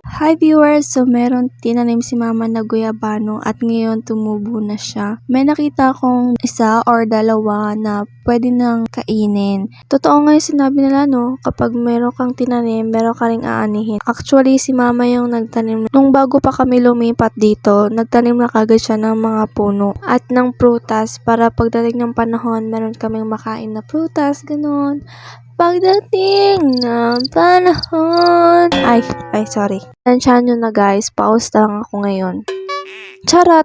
Hi viewers! So meron tinanim si mama na guyabano at ngayon tumubo na siya. May nakita akong isa or dalawa na pwede nang kainin. Totoo nga yung sinabi nila no, kapag meron kang tinanim, meron ka ring aanihin. Actually si mama yung nagtanim. Nung bago pa kami lumipat dito, nagtanim na kagad siya ng mga puno at ng prutas para pagdating ng panahon, meron kaming makain na prutas, ganun. Pagdating ng panahon. Sorry. Tansyahan nyo na guys, pause lang ako ngayon. Charot!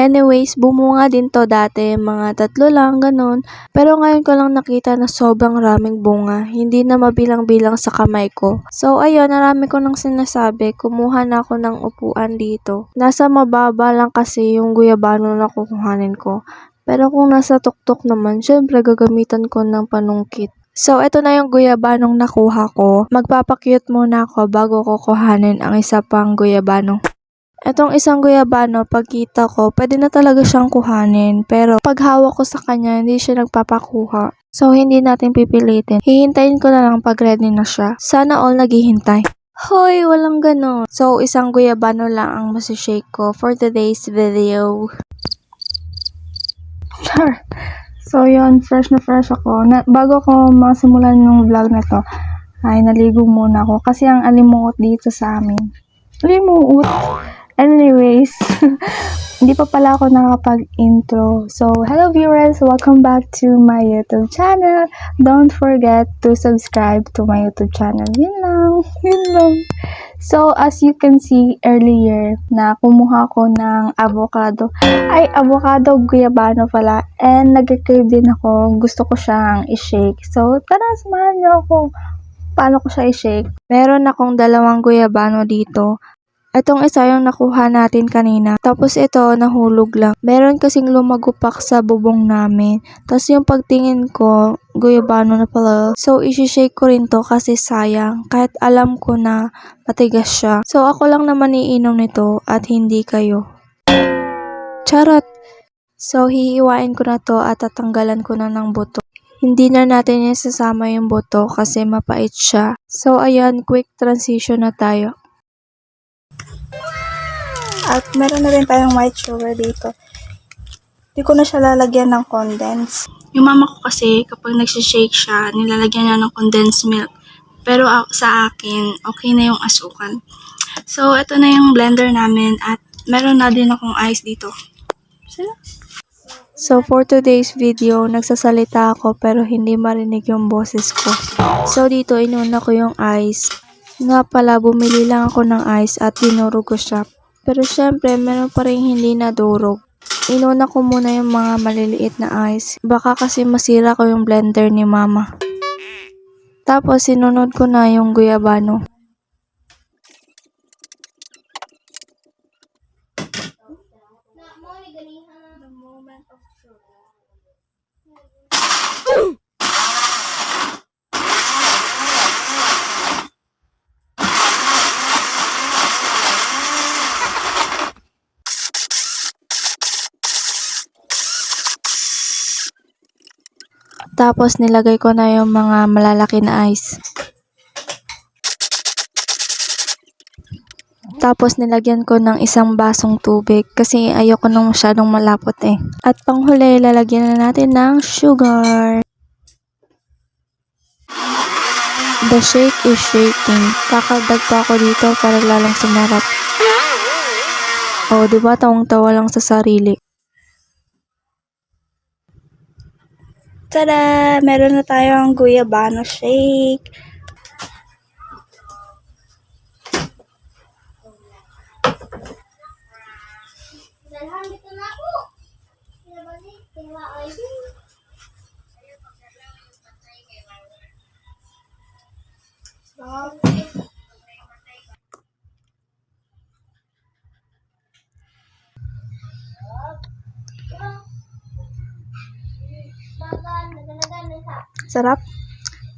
Anyways, bumunga din to dati, mga 3 lang, ganun. Pero ngayon ko lang nakita na sobrang raming bunga, hindi na mabilang-bilang sa kamay ko. So ayun, narami ko nang sinasabi, kumuha na ako ng upuan dito. Nasa mababa lang kasi yung guyabano na kukuhanin ko. Pero kung nasa tuktok naman, syempre gagamitan ko ng panungkit. So, ito na yung guyabanong nakuha ko. Magpapakyut muna ako bago ko kuhanin ang isa pang guyabano. Itong isang guyabano, pagkita ko, pwede na talaga siyang kuhanin. Pero, pag hawak ko sa kanya, hindi siya nagpapakuha. So, hindi natin pipilitin. Hihintayin ko na lang pag ready na siya. Sana all naghihintay. Hoy, walang ganon. So, isang guyabano lang ang masishake ko for today's video. Char! So yun, fresh na fresh ako. Bago ko masimulan yung vlog na to, ay naligo muna ako kasi ang alimuot dito sa amin. Alimuot! Anyways, hindi pa pala ako nakapag-intro. So, hello viewers! Welcome back to my YouTube channel. Don't forget to subscribe to my YouTube channel. Yun lang. So, as you can see earlier, na kumuha ko ng avocado. Avocado guyabano pala. And nag-crave din ako. Gusto ko siyang i-shake. So, tara, samahan niyo ako. Paano ko siya i-shake? Meron akong 2 guyabano dito. Itong isa yung nakuha natin kanina. Tapos ito, nahulog lang. Meron kasing lumagupak sa bubong namin. Tapos yung pagtingin ko, guyabano na pala. So, isi-shake ko rin to kasi sayang. Kahit alam ko na matigas siya. So, ako lang naman iinom nito at hindi kayo. Charot! So, hihiwain ko na to at tatanggalan ko na ng buto. Hindi na natin yung sasama yung buto kasi mapait siya. So, ayan, quick transition na tayo. At meron na rin tayong white sugar dito. Hindi ko na siya lalagyan ng condense. Yung mama ko kasi, kapag nagsishake siya, nilalagyan niya ng condensed milk. Pero sa akin, okay na yung asukan. So, ito na yung blender namin at meron na din akong ice dito. So, for today's video, nagsasalita ako pero hindi marinig yung boses ko. So, dito inuna ko yung ice. Nga pala, bumili lang ako ng ice at dinurog ko siya. Pero syempre, meron pa rin hindi nadurog. Inuna ko muna yung mga maliliit na ice. Baka kasi masira ko yung blender ni mama. Tapos, sinunod ko na yung guyabano. Tapos nilagay ko na yung mga malalaki na ice. Tapos nilagyan ko ng 1 basong tubig kasi ayoko nung masyadong malapot eh. At panghuli, lalagyan na natin ng sugar. The shake is shaking. Kakagdag pa ako dito para lalong sumarap. Oh, diba tawang-tawa lang sa sarili. Tada! Meron na tayong guyabano shake. Sarap.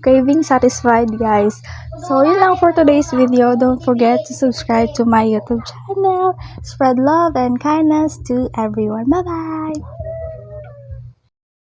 Craving satisfied, guys. So, yun lang for today's video. Don't forget to subscribe to my YouTube channel. Spread love and kindness to everyone. Bye-bye!